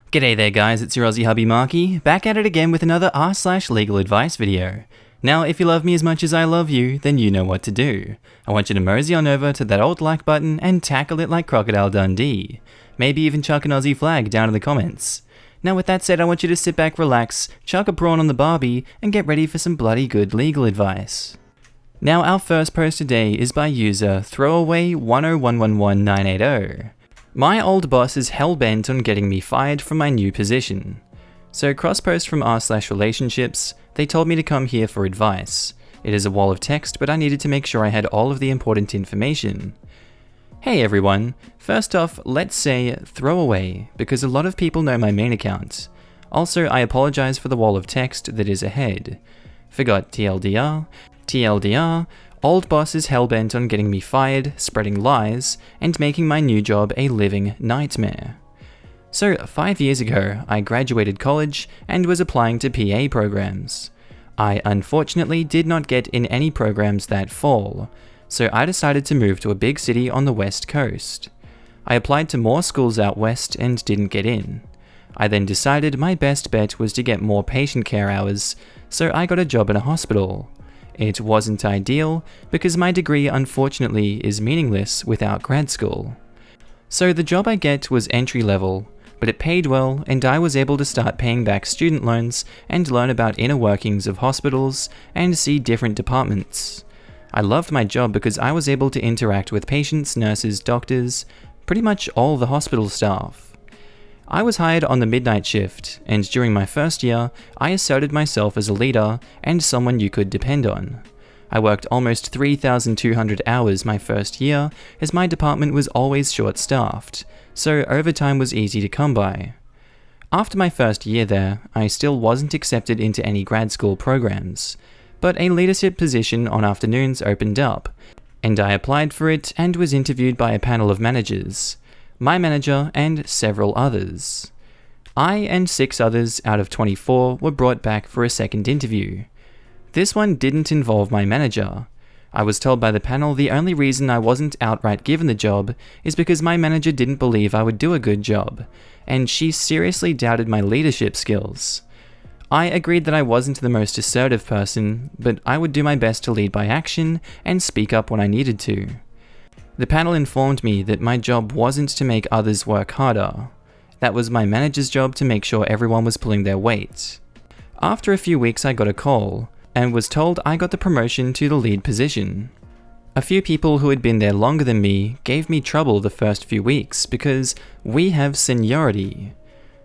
G'day there guys, it's your Aussie Hubby Markee, back at it again with another r/legal advice video. Now if you love me as much as I love you, then you know what to do. I want you to mosey on over to that old like button and tackle it like Crocodile Dundee. Maybe even chuck an Aussie flag down in the comments. Now with that said, I want you to sit back, relax, chuck a prawn on the barbie, and get ready for some bloody good legal advice. Now our first post today is by user throwaway1011190. My old boss is hell-bent on getting me fired from my new position. So cross-post from r/relationships, they told me to come here for advice. It is a wall of text, but I needed to make sure I had all of the important information. Hey everyone, first off, let's say throwaway, because a lot of people know my main account. Also, I apologize for the wall of text that is ahead. Forgot TLDR, old boss is hellbent on getting me fired, spreading lies, and making my new job a living nightmare. So 5 years ago, I graduated college and was applying to PA programs. I unfortunately did not get in any programs that fall, so I decided to move to a big city on the west coast. I applied to more schools out west and didn't get in. I then decided my best bet was to get more patient care hours, so I got a job in a hospital. It wasn't ideal, because my degree unfortunately is meaningless without grad school. So the job I get was entry level, but it paid well and I was able to start paying back student loans and learn about inner workings of hospitals and see different departments. I loved my job because I was able to interact with patients, nurses, doctors, pretty much all the hospital staff. I was hired on the midnight shift, and during my first year, I asserted myself as a leader and someone you could depend on. I worked almost 3,200 hours my first year, as my department was always short-staffed, so overtime was easy to come by. After my first year there, I still wasn't accepted into any grad school programs, but a leadership position on afternoons opened up, and I applied for it and was interviewed by a panel of managers. My manager, and several others. I and 6 others out of 24 were brought back for a second interview. This one didn't involve my manager. I was told by the panel the only reason I wasn't outright given the job is because my manager didn't believe I would do a good job, and she seriously doubted my leadership skills. I agreed that I wasn't the most assertive person, but I would do my best to lead by action and speak up when I needed to. The panel informed me that my job wasn't to make others work harder. That was my manager's job to make sure everyone was pulling their weight. After a few weeks I got a call, and was told I got the promotion to the lead position. A few people who had been there longer than me gave me trouble the first few weeks because we have seniority.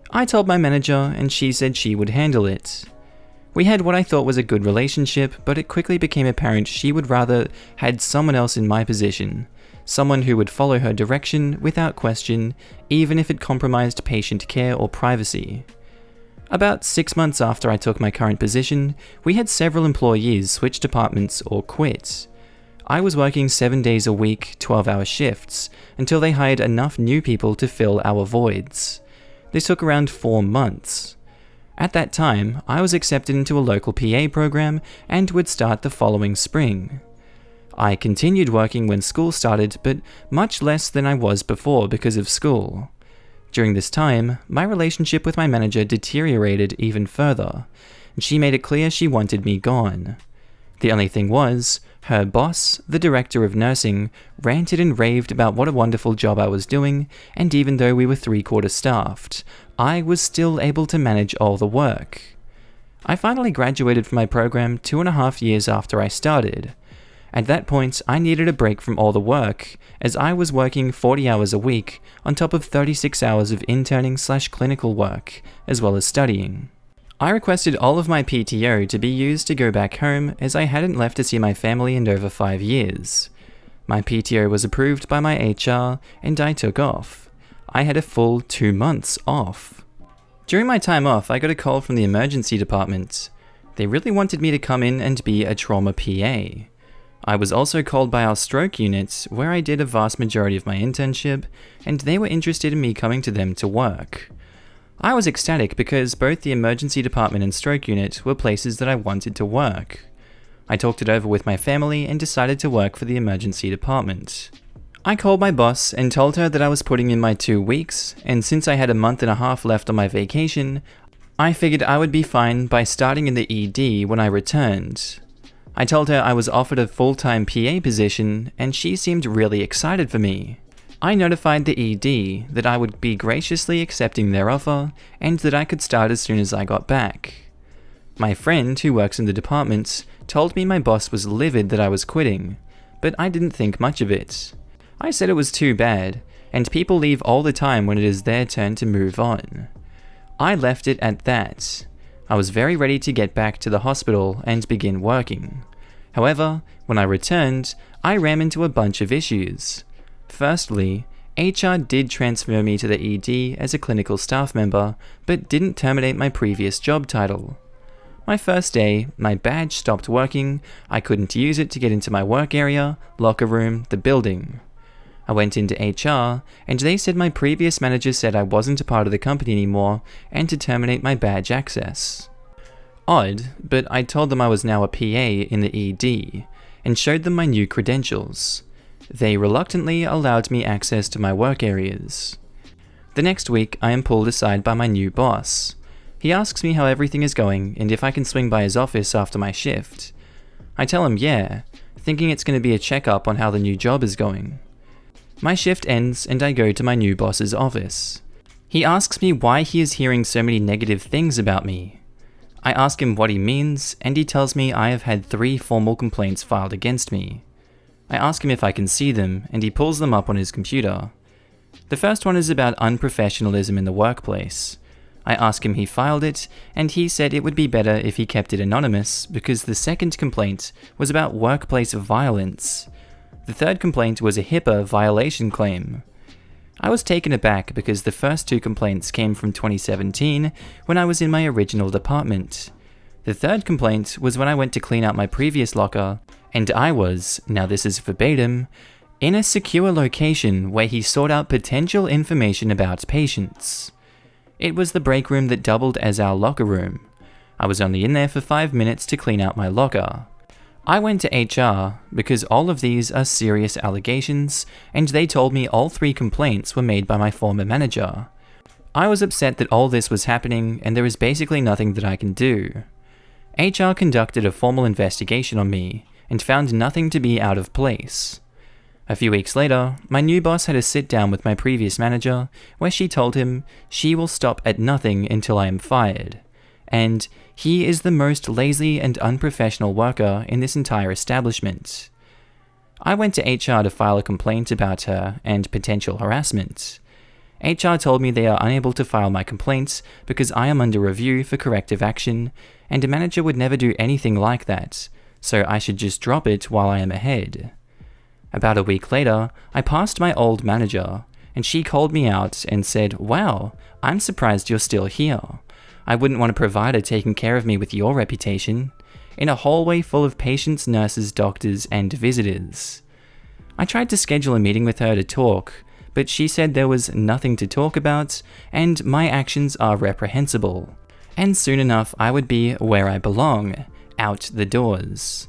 I told my manager and she said she would handle it. We had what I thought was a good relationship, but it quickly became apparent she would rather had someone else in my position. Someone who would follow her direction without question, even if it compromised patient care or privacy. About 6 months after I took my current position, we had several employees switch departments or quit. I was working 7 days a week, 12-hour shifts, until they hired enough new people to fill our voids. This took around 4 months. At that time, I was accepted into a local PA program and would start the following spring. I continued working when school started, but much less than I was before because of school. During this time, my relationship with my manager deteriorated even further, and she made it clear she wanted me gone. The only thing was, her boss, the director of nursing, ranted and raved about what a wonderful job I was doing, and even though we were 3/4 staffed, I was still able to manage all the work. I finally graduated from my program 2.5 years after I started. At that point, I needed a break from all the work, as I was working 40 hours a week, on top of 36 hours of interning/clinical work, as well as studying. I requested all of my PTO to be used to go back home, as I hadn't left to see my family in over 5 years. My PTO was approved by my HR, and I took off. I had a full 2 months off. During my time off, I got a call from the emergency department. They really wanted me to come in and be a trauma PA. I was also called by our stroke unit, where I did a vast majority of my internship, and they were interested in me coming to them to work. I was ecstatic because both the emergency department and stroke unit were places that I wanted to work. I talked it over with my family and decided to work for the emergency department. I called my boss and told her that I was putting in my 2 weeks, and since I had a month and a half left on my vacation, I figured I would be fine by starting in the ED when I returned. I told her I was offered a full-time PA position, and she seemed really excited for me. I notified the ED that I would be graciously accepting their offer, and that I could start as soon as I got back. My friend, who works in the department, told me my boss was livid that I was quitting, but I didn't think much of it. I said it was too bad, and people leave all the time when it is their turn to move on. I left it at that. I was very ready to get back to the hospital and begin working. However, when I returned, I ran into a bunch of issues. Firstly, HR did transfer me to the ED as a clinical staff member, but didn't terminate my previous job title. My first day, my badge stopped working, I couldn't use it to get into my work area, locker room, the building. I went into HR, and they said my previous manager said I wasn't a part of the company anymore, and to terminate my badge access. Odd, but I told them I was now a PA in the ED, and showed them my new credentials. They reluctantly allowed me access to my work areas. The next week, I am pulled aside by my new boss. He asks me how everything is going, and if I can swing by his office after my shift. I tell him yeah, thinking it's going to be a checkup on how the new job is going. My shift ends and I go to my new boss's office. He asks me why he is hearing so many negative things about me. I ask him what he means, and he tells me I have had 3 formal complaints filed against me. I ask him if I can see them, and he pulls them up on his computer. The first one is about unprofessionalism in the workplace. I ask him he filed it, and he said it would be better if he kept it anonymous because the second complaint was about workplace violence. The third complaint was a HIPAA violation claim. I was taken aback because the first 2 complaints came from 2017 when I was in my original department. The third complaint was when I went to clean out my previous locker, and I was, now this is verbatim, in a secure location where he sought out potential information about patients. It was the break room that doubled as our locker room. I was only in there for 5 minutes to clean out my locker. I went to HR because all of these are serious allegations, and they told me all 3 complaints were made by my former manager. I was upset that all this was happening, and there is basically nothing that I can do. HR conducted a formal investigation on me, and found nothing to be out of place. A few weeks later, my new boss had a sit-down with my previous manager, where she told him she will stop at nothing until I am fired, and he is the most lazy and unprofessional worker in this entire establishment. I went to HR to file a complaint about her and potential harassment. HR told me they are unable to file my complaints because I am under review for corrective action, and a manager would never do anything like that, so I should just drop it while I am ahead. About a week later, I passed my old manager, and she called me out and said, "Wow, I'm surprised you're still here. I wouldn't want a provider taking care of me with your reputation," in a hallway full of patients, nurses, doctors, and visitors. I tried to schedule a meeting with her to talk, but she said there was nothing to talk about, and my actions are reprehensible. And soon enough, I would be where I belong, out the doors.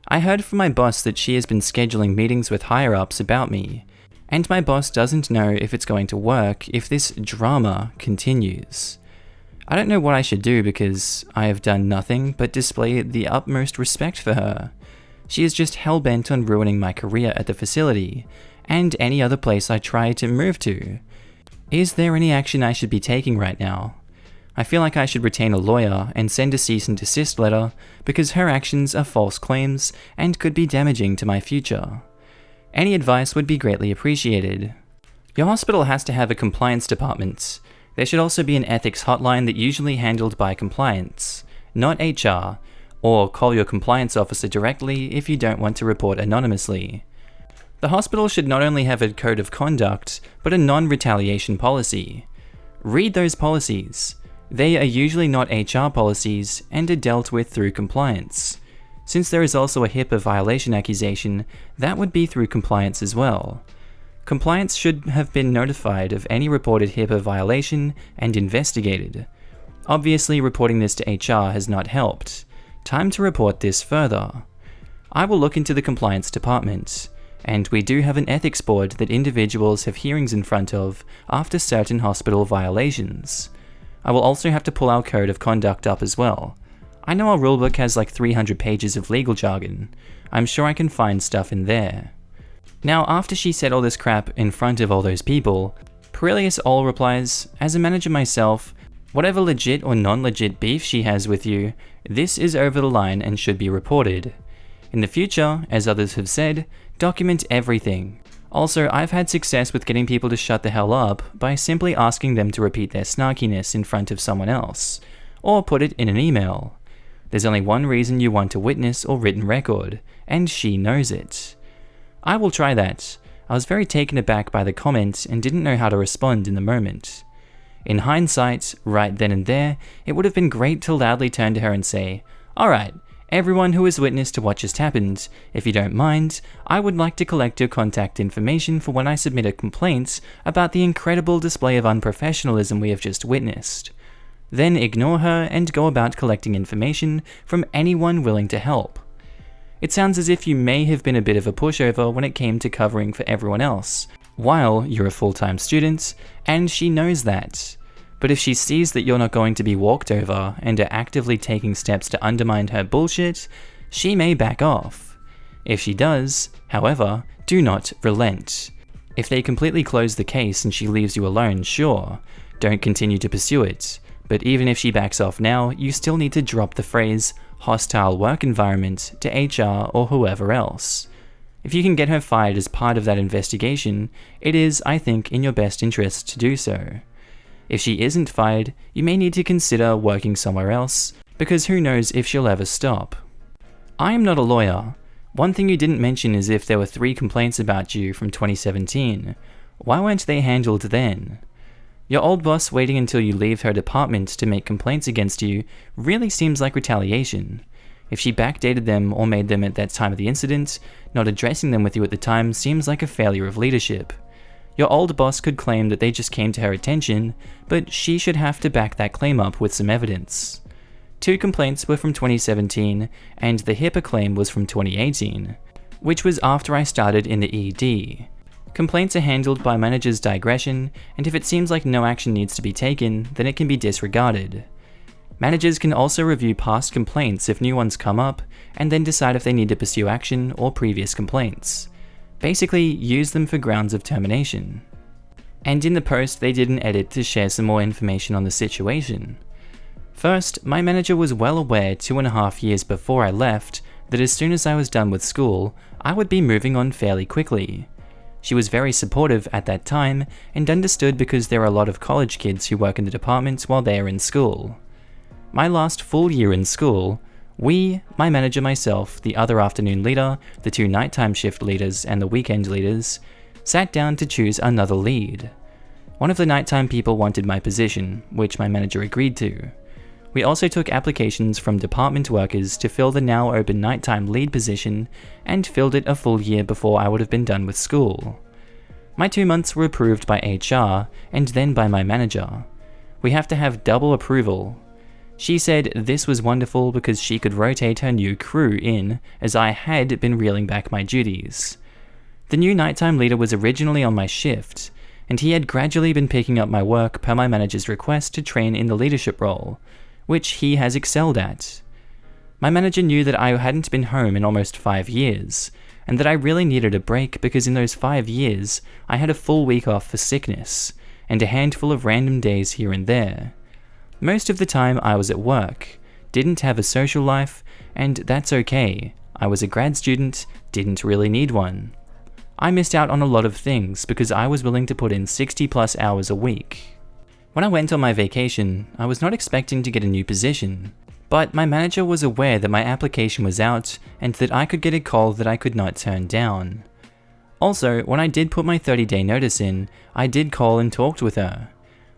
I heard from my boss that she has been scheduling meetings with higher-ups about me, and my boss doesn't know if it's going to work if this drama continues. I don't know what I should do because I have done nothing but display the utmost respect for her. She is just hell-bent on ruining my career at the facility, and any other place I try to move to. Is there any action I should be taking right now? I feel like I should retain a lawyer and send a cease and desist letter because her actions are false claims and could be damaging to my future. Any advice would be greatly appreciated. Your hospital has to have a compliance department. There should also be an ethics hotline that usually handled by compliance, not HR, or call your compliance officer directly if you don't want to report anonymously. The hospital should not only have a code of conduct, but a non-retaliation policy. Read those policies. They are usually not HR policies and are dealt with through compliance. Since there is also a HIPAA violation accusation, that would be through compliance as well. Compliance should have been notified of any reported HIPAA violation and investigated. Obviously, reporting this to HR has not helped. Time to report this further. I will look into the compliance department. And we do have an ethics board that individuals have hearings in front of after certain hospital violations. I will also have to pull our code of conduct up as well. I know our rulebook has like 300 pages of legal jargon. I'm sure I can find stuff in there. Now, after she said all this crap in front of all those people, Perilius All replies, "As a manager myself, whatever legit or non-legit beef she has with you, this is over the line and should be reported. In the future, as others have said, document everything. Also, I've had success with getting people to shut the hell up by simply asking them to repeat their snarkiness in front of someone else, or put it in an email. There's only one reason you want a witness or written record, and she knows it." I will try that. I was very taken aback by the comment and didn't know how to respond in the moment. In hindsight, right then and there, it would have been great to loudly turn to her and say, "Alright, everyone who is witness to what just happened, if you don't mind, I would like to collect your contact information for when I submit a complaint about the incredible display of unprofessionalism we have just witnessed." Then ignore her and go about collecting information from anyone willing to help. It sounds as if you may have been a bit of a pushover when it came to covering for everyone else, while you're a full-time student, and she knows that. But if she sees that you're not going to be walked over and are actively taking steps to undermine her bullshit, she may back off. If she does, however, do not relent. If they completely close the case and she leaves you alone, sure, don't continue to pursue it. But even if she backs off now, you still need to drop the phrase hostile work environment to HR or whoever else. If you can get her fired as part of that investigation, it is, I think, in your best interest to do so. If she isn't fired, you may need to consider working somewhere else, because who knows if she'll ever stop. I am not a lawyer. One thing you didn't mention is if there were 3 complaints about you from 2017. Why weren't they handled then? Your old boss waiting until you leave her department to make complaints against you really seems like retaliation. If she backdated them or made them at that time of the incident, not addressing them with you at the time seems like a failure of leadership. Your old boss could claim that they just came to her attention, but she should have to back that claim up with some evidence. 2 complaints were from 2017, and the HIPAA claim was from 2018, which was after I started in the ED. Complaints are handled by manager's digression, and if it seems like no action needs to be taken, then it can be disregarded. Managers can also review past complaints if new ones come up, and then decide if they need to pursue action or previous complaints. Basically, use them for grounds of termination. And in the post, they did an edit to share some more information on the situation. First, my manager was well aware 2.5 years before I left that as soon as I was done with school, I would be moving on fairly quickly. She was very supportive at that time and understood because there are a lot of college kids who work in the department while they are in school. My last full year in school, we, my manager, myself, the other afternoon leader, the 2 nighttime shift leaders, and the weekend leaders, sat down to choose another lead. One of the nighttime people wanted my position, which my manager agreed to. We also took applications from department workers to fill the now open nighttime lead position, and filled it a full year before I would have been done with school. My 2 months were approved by HR, and then by my manager. We have to have double approval. She said this was wonderful because she could rotate her new crew in, as I had been reeling back my duties. The new nighttime leader was originally on my shift, and he had gradually been picking up my work per my manager's request to train in the leadership role, which he has excelled at. My manager knew that I hadn't been home in almost 5 years, and that I really needed a break because in those 5 years, I had a full week off for sickness, and a handful of random days here and there. Most of the time I was at work, didn't have a social life, and that's okay. I was a grad student, didn't really need one. I missed out on a lot of things because I was willing to put in 60+ hours a week. When I went on my vacation, I was not expecting to get a new position, but my manager was aware that my application was out and that I could get a call that I could not turn down. Also, when I did put my 30-day notice in, I did call and talked with her.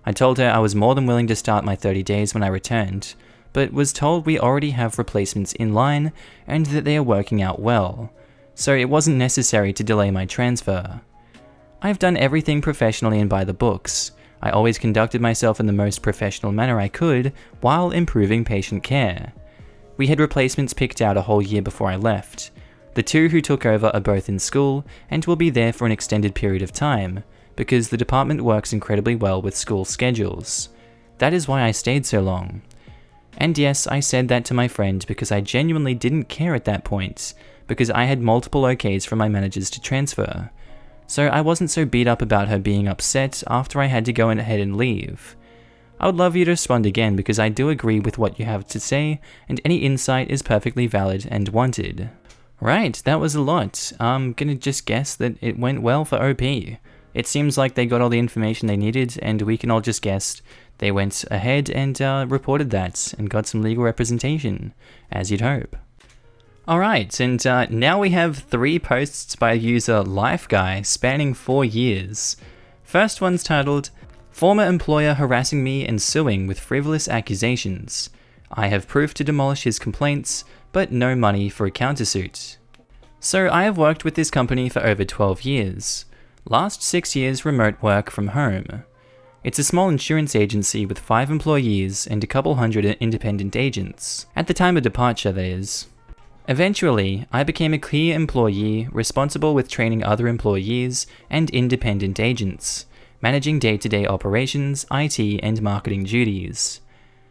I told her I was more than willing to start my 30 days when I returned, but was told we already have replacements in line and that they are working out well, so it wasn't necessary to delay my transfer. I've done everything professionally and by the books. I always conducted myself in the most professional manner I could while improving patient care. We had replacements picked out a whole year before I left. The two who took over are both in school and will be there for an extended period of time, because the department works incredibly well with school schedules. That is why I stayed so long. And yes, I said that to my friend because I genuinely didn't care at that point, because I had multiple OKs from my managers to transfer. So I wasn't so beat up about her being upset after I had to go ahead and leave. I would love you to respond again because I do agree with what you have to say, and any insight is perfectly valid and wanted. Right, that was a lot. I'm gonna just guess that it went well for OP. It seems like they got all the information they needed, and we can all just guess they went ahead and reported that and got some legal representation, as you'd hope. Alright, and now we have 3 posts by user LifeGuy spanning 4 years. First one's titled, "Former employer harassing me and suing with frivolous accusations. I have proof to demolish his complaints, but no money for a countersuit." So I have worked with this company for over 12 years. Last 6 years remote work from home. It's a small insurance agency with 5 employees and a couple hundred independent agents. At the time of departure, that is. Eventually, I became a key employee responsible with training other employees and independent agents, managing day-to-day operations, IT, and marketing duties.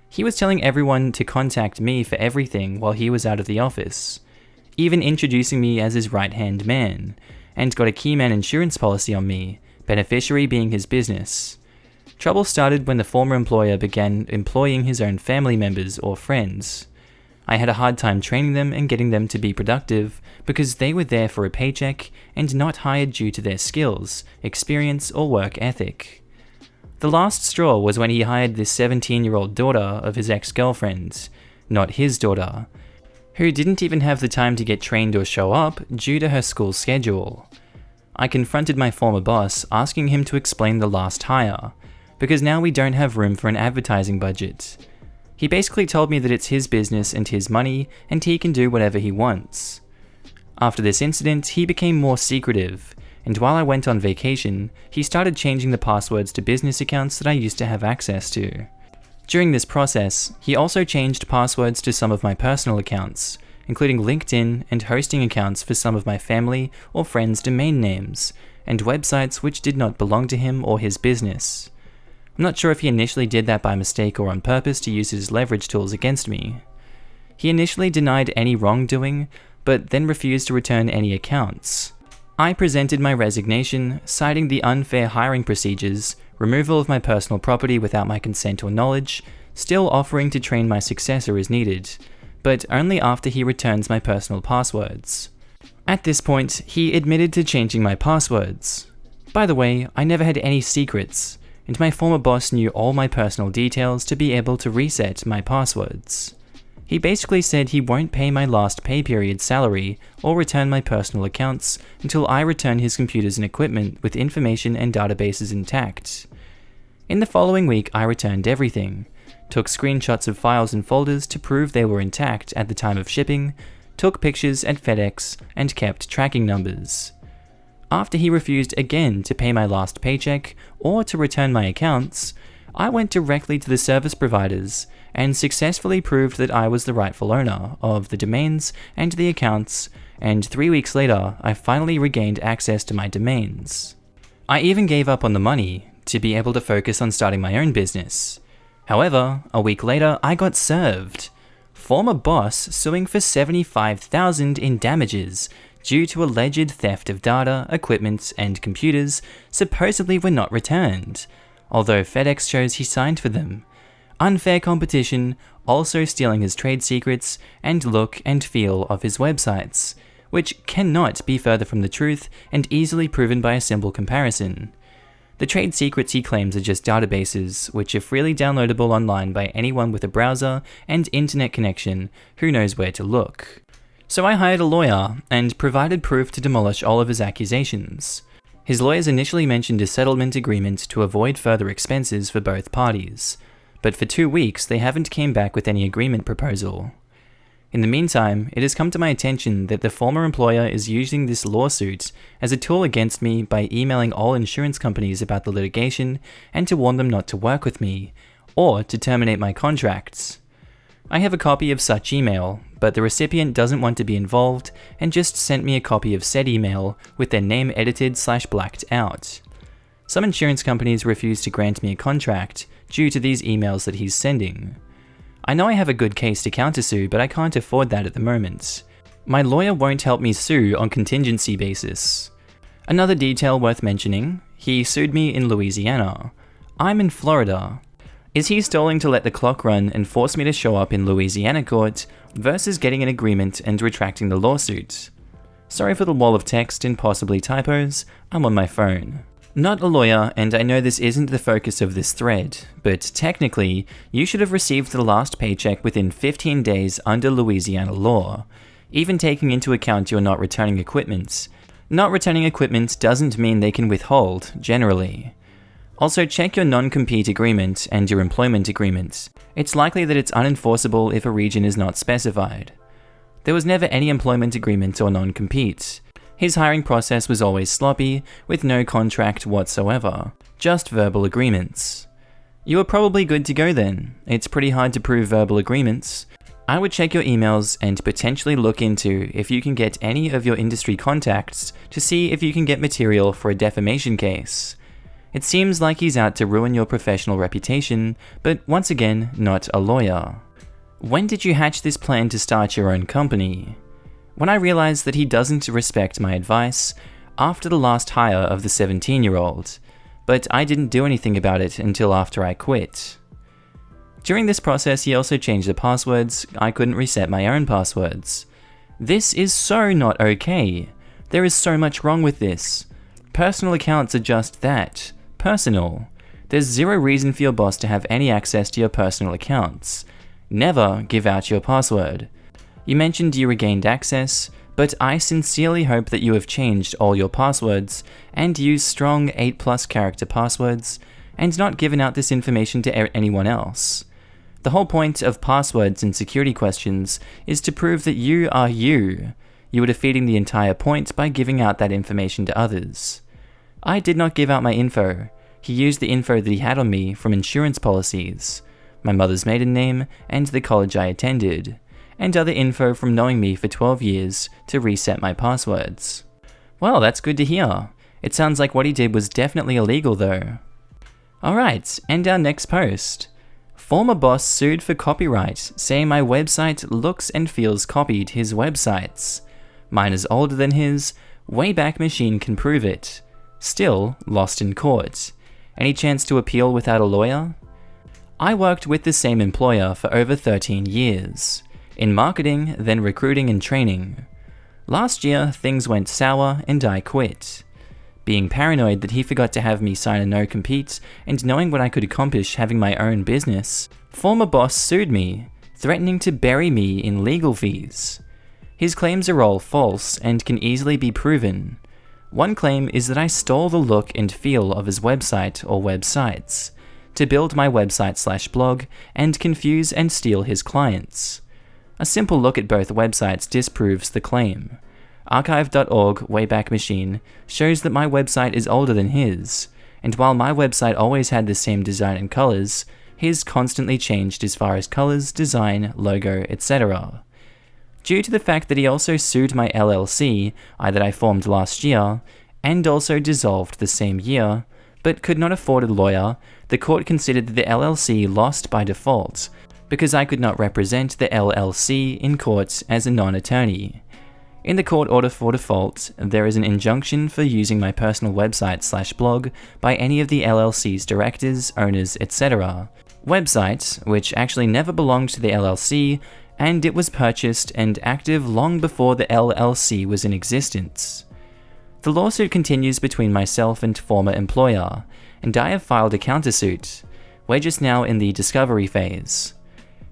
He was telling everyone to contact me for everything while he was out of the office, even introducing me as his right-hand man, and got a key man insurance policy on me, beneficiary being his business. Trouble started when the former employer began employing his own family members or friends. I had a hard time training them and getting them to be productive because they were there for a paycheck and not hired due to their skills, experience, or work ethic. The last straw was when he hired this 17-year-old daughter of his ex-girlfriend, not his daughter, who didn't even have the time to get trained or show up due to her school schedule. I confronted my former boss, asking him to explain the last hire, because now we don't have room for an advertising budget. He basically told me that it's his business and his money, and he can do whatever he wants. After this incident, he became more secretive, and while I went on vacation, he started changing the passwords to business accounts that I used to have access to. During this process, he also changed passwords to some of my personal accounts, including LinkedIn and hosting accounts for some of my family or friends' domain names, and websites which did not belong to him or his business. I'm not sure if he initially did that by mistake or on purpose to use his leverage tools against me. He initially denied any wrongdoing, but then refused to return any accounts. I presented my resignation, citing the unfair hiring procedures, removal of my personal property without my consent or knowledge, still offering to train my successor as needed, but only after he returns my personal passwords. At this point, he admitted to changing my passwords. By the way, I never had any secrets, and my former boss knew all my personal details to be able to reset my passwords. He basically said he won't pay my last pay period salary or return my personal accounts until I return his computers and equipment with information and databases intact. In the following week, I returned everything, took screenshots of files and folders to prove they were intact at the time of shipping, took pictures at FedEx, and kept tracking numbers. After he refused again to pay my last paycheck or to return my accounts, I went directly to the service providers and successfully proved that I was the rightful owner of the domains and the accounts, and 3 weeks later, I finally regained access to my domains. I even gave up on the money to be able to focus on starting my own business. However, a week later, I got served. Former boss suing for $75,000 in damages due to alleged theft of data, equipment, and computers supposedly were not returned, although FedEx shows he signed for them. Unfair competition, also stealing his trade secrets and look and feel of his websites, which cannot be further from the truth and easily proven by a simple comparison. The trade secrets he claims are just databases, which are freely downloadable online by anyone with a browser and internet connection who knows where to look. So I hired a lawyer and provided proof to demolish all of his accusations. His lawyers initially mentioned a settlement agreement to avoid further expenses for both parties, but for 2 weeks they haven't came back with any agreement proposal. In the meantime, it has come to my attention that the former employer is using this lawsuit as a tool against me by emailing all insurance companies about the litigation and to warn them not to work with me, or to terminate my contracts. I have a copy of such email, but the recipient doesn't want to be involved and just sent me a copy of said email with their name edited/blacked out. Some insurance companies refuse to grant me a contract due to these emails that he's sending. I know I have a good case to countersue, but I can't afford that at the moment. My lawyer won't help me sue on contingency basis. Another detail worth mentioning, he sued me in Louisiana. I'm in Florida. Is he stalling to let the clock run and force me to show up in Louisiana court versus getting an agreement and retracting the lawsuit? Sorry for the wall of text and possibly typos, I'm on my phone. Not a lawyer, and I know this isn't the focus of this thread, but technically, you should have received the last paycheck within 15 days under Louisiana law, even taking into account you're not returning equipment. Not returning equipment doesn't mean they can withhold, generally. Also, check your non-compete agreement and your employment agreement. It's likely that it's unenforceable if a region is not specified. There was never any employment agreement or non-compete. His hiring process was always sloppy, with no contract whatsoever, just verbal agreements. You are probably good to go then. It's pretty hard to prove verbal agreements. I would check your emails and potentially look into if you can get any of your industry contacts to see if you can get material for a defamation case. It seems like he's out to ruin your professional reputation, but once again, not a lawyer. When did you hatch this plan to start your own company? When I realized that he doesn't respect my advice after the last hire of the 17-year-old, but I didn't do anything about it until after I quit. During this process, he also changed the passwords. I couldn't reset my own passwords. This is so not okay. There is so much wrong with this. Personal accounts are just that, personal. There's zero reason for your boss to have any access to your personal accounts. Never give out your password. You mentioned you regained access, but I sincerely hope that you have changed all your passwords and used strong 8+ character passwords and not given out this information to anyone else. The whole point of passwords and security questions is to prove that you are you. You are defeating the entire point by giving out that information to others. I did not give out my info. He used the info that he had on me from insurance policies, my mother's maiden name and the college I attended, and other info from knowing me for 12 years to reset my passwords. Well, that's good to hear. It sounds like what he did was definitely illegal though. Alright, and our next post. Former boss sued for copyright, saying my website looks and feels copied his websites. Mine is older than his, Wayback Machine can prove it. Still lost in court. Any chance to appeal without a lawyer? I worked with the same employer for over 13 years. In marketing, then recruiting and training. Last year, things went sour and I quit. Being paranoid that he forgot to have me sign a no-compete and knowing what I could accomplish having my own business, former boss sued me, threatening to bury me in legal fees. His claims are all false and can easily be proven. One claim is that I stole the look and feel of his website or websites to build my website/blog and confuse and steal his clients. A simple look at both websites disproves the claim. Archive.org Wayback Machine shows that my website is older than his, and while my website always had the same design and colors, his constantly changed as far as colors, design, logo, etc. Due to the fact that he also sued my LLC, that I formed last year, and also dissolved the same year, but could not afford a lawyer, the court considered that the LLC lost by default, because I could not represent the LLC in court as a non-attorney. In the court order for default, there is an injunction for using my personal website/blog by any of the LLC's directors, owners, etc. Website, which actually never belonged to the LLC, and it was purchased and active long before the LLC was in existence. The lawsuit continues between myself and former employer, and I have filed a countersuit. We're just now in the discovery phase.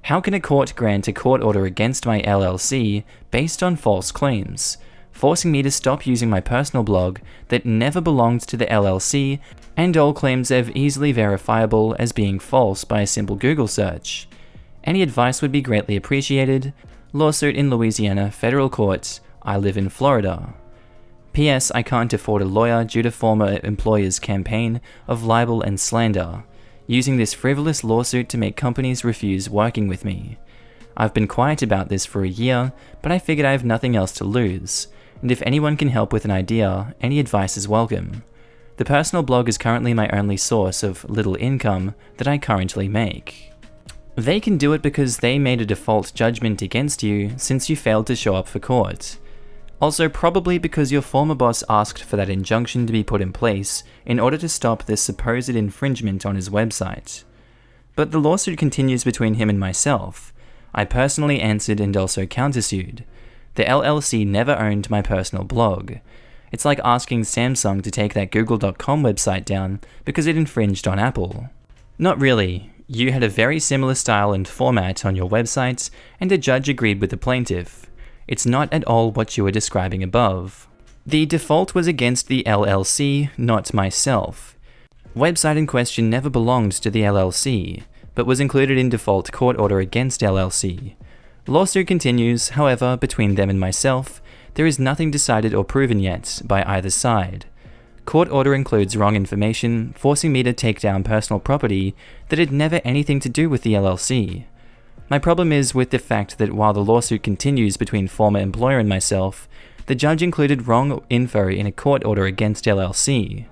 How can a court grant a court order against my LLC based on false claims, forcing me to stop using my personal blog that never belonged to the LLC, and all claims are easily verifiable as being false by a simple Google search? Any advice would be greatly appreciated. Lawsuit in Louisiana Federal Court. I live in Florida. P.S. I can't afford a lawyer due to former employer's campaign of libel and slander, using this frivolous lawsuit to make companies refuse working with me. I've been quiet about this for a year, but I figured I have nothing else to lose, and if anyone can help with an idea, any advice is welcome. The personal blog is currently my only source of little income that I currently make. They can do it because they made a default judgment against you since you failed to show up for court. Also probably because your former boss asked for that injunction to be put in place in order to stop this supposed infringement on his website. But the lawsuit continues between him and myself. I personally answered and also countersued. The LLC never owned my personal blog. It's like asking Samsung to take that Google.com website down because it infringed on Apple. Not really. You had a very similar style and format on your website, and a judge agreed with the plaintiff. It's not at all what you were describing above. The default was against the LLC, not myself. Website in question never belonged to the LLC, but was included in default court order against LLC. Lawsuit continues, however, between them and myself. There is nothing decided or proven yet by either side. Court order includes wrong information, forcing me to take down personal property that had never anything to do with the LLC. My problem is with the fact that while the lawsuit continues between former employer and myself, the judge included wrong info in a court order against LLC.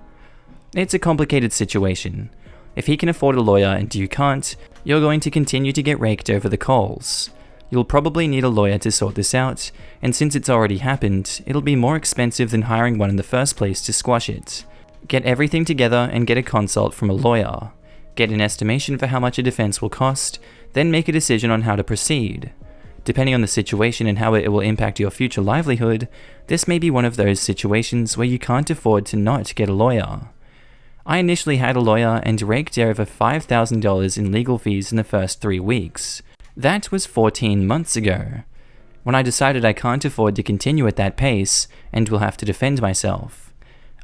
It's a complicated situation. If he can afford a lawyer and you can't, you're going to continue to get raked over the coals. You'll probably need a lawyer to sort this out, and since it's already happened, it'll be more expensive than hiring one in the first place to squash it. Get everything together and get a consult from a lawyer. Get an estimation for how much a defense will cost, then make a decision on how to proceed. Depending on the situation and how it will impact your future livelihood, this may be one of those situations where you can't afford to not get a lawyer. I initially had a lawyer and raked over $5,000 in legal fees in the first 3 weeks. That was 14 months ago. When I decided I can't afford to continue at that pace and will have to defend myself.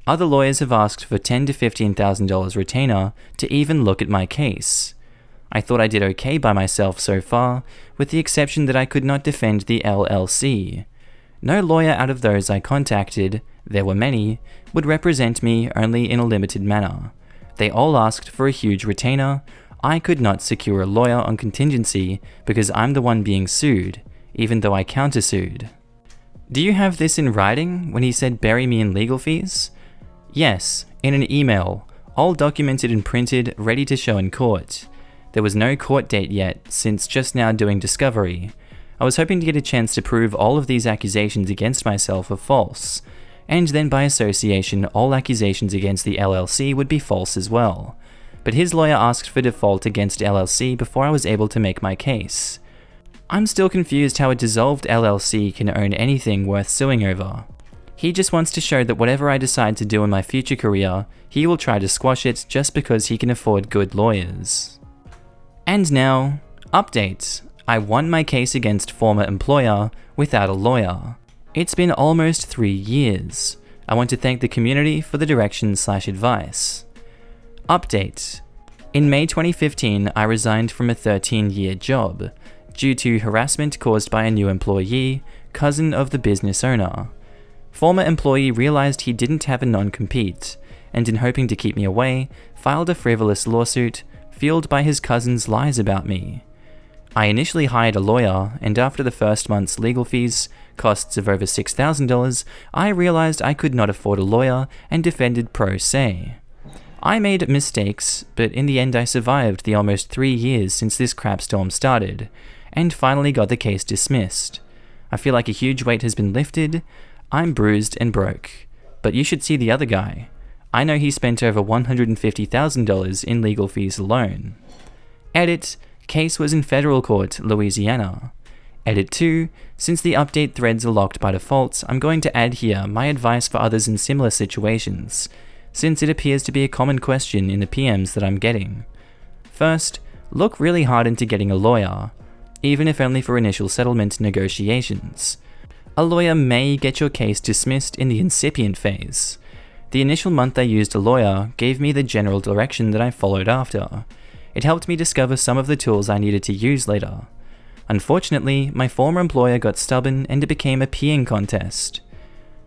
Other lawyers have asked for $10,000 to $15,000 retainer to even look at my case. I thought I did okay by myself so far, with the exception that I could not defend the LLC. No lawyer out of those I contacted, there were many, would represent me only in a limited manner. They all asked for a huge retainer. I could not secure a lawyer on contingency because I'm the one being sued, even though I countersued. Do you have this in writing when he said bury me in legal fees? Yes, in an email, all documented and printed, ready to show in court. There was no court date yet, since just now doing discovery. I was hoping to get a chance to prove all of these accusations against myself are false, and then by association all accusations against the LLC would be false as well. But his lawyer asked for default against LLC before I was able to make my case. I'm still confused how a dissolved LLC can own anything worth suing over. He just wants to show that whatever I decide to do in my future career, he will try to squash it just because he can afford good lawyers. And now, update. I won my case against former employer without a lawyer. It's been almost 3 years. I want to thank the community for the direction/advice. Update. In May 2015, I resigned from a 13-year job due to harassment caused by a new employee, cousin of the business owner. Former employee realized he didn't have a non-compete, and in hoping to keep me away, filed a frivolous lawsuit fueled by his cousin's lies about me. I initially hired a lawyer, and after the first month's legal fees, costs of over $6,000, I realized I could not afford a lawyer and defended pro se. I made mistakes, but in the end I survived the almost 3 years since this crap storm started, and finally got the case dismissed. I feel like a huge weight has been lifted. I'm bruised and broke. But you should see the other guy. I know he spent over $150,000 in legal fees alone. Edit. Case was in federal court, Louisiana. Edit 2. Since the update threads are locked by default, I'm going to add here my advice for others in similar situations, since it appears to be a common question in the PMs that I'm getting. First, look really hard into getting a lawyer, even if only for initial settlement negotiations. A lawyer may get your case dismissed in the incipient phase. The initial month I used a lawyer gave me the general direction that I followed after. It helped me discover some of the tools I needed to use later. Unfortunately, my former employer got stubborn and it became a peeing contest.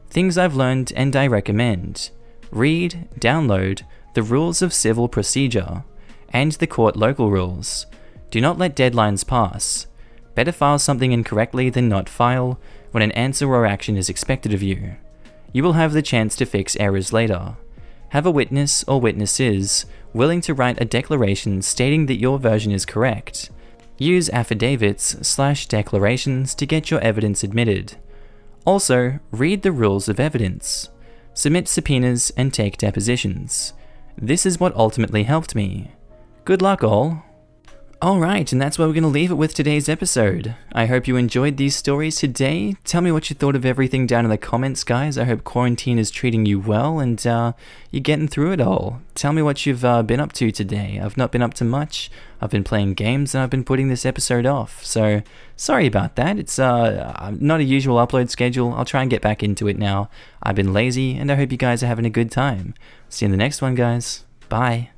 Things I've learned and I recommend. Read, download, the rules of civil procedure, and the court local rules. Do not let deadlines pass. Better file something incorrectly than not file when an answer or action is expected of you. You will have the chance to fix errors later. Have a witness or witnesses willing to write a declaration stating that your version is correct. Use affidavits/declarations to get your evidence admitted. Also, read the rules of evidence. Submit subpoenas and take depositions. This is what ultimately helped me. Good luck all. Alright, and that's where we're going to leave it with today's episode. I hope you enjoyed these stories today. Tell me what you thought of everything down in the comments, guys. I hope quarantine is treating you well and you're getting through it all. Tell me what you've been up to today. I've not been up to much. I've been playing games and I've been putting this episode off. So, sorry about that. It's not a usual upload schedule. I'll try and get back into it now. I've been lazy and I hope you guys are having a good time. See you in the next one, guys. Bye.